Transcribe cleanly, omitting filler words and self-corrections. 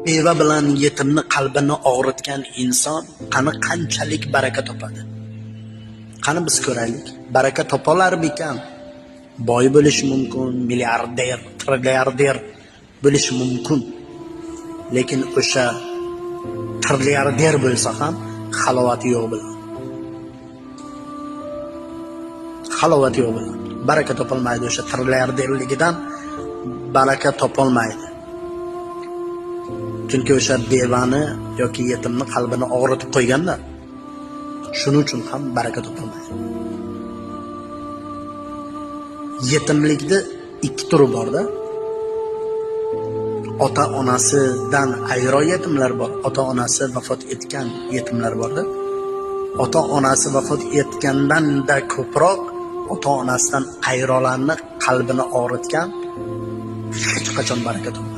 Beva bilan yetimni qalbini og'ritgan inson qanchalik baraka topadi? Qani biz ko'raylik. Baraka topalarmikan? Boy bo'lish mumkin, milliarder, trilliarder bo'lish mumkin. Lekin o'sha trilliarder bo'lsa ham halovati yo'q bilan. Halovati yo'q bilan. Baraka topolmaydi, o'sha trilliarderligidan baraka topolmaydi. Chunki o'sha bevani yoki yetimni qalbini og'ritib qo'yganda, shuning uchun ham baraka topolmaydi. Yetimlikda ikki turi borda. Ota-onasidan ayro yetimlar bor, ota-onasi vafot etgan yetimlar borda. Ota-onasi vafot etgandan-da ko'proq ota-onasidan ayrolarni qalbini og'ritgan hech qachon baraka topmaydi.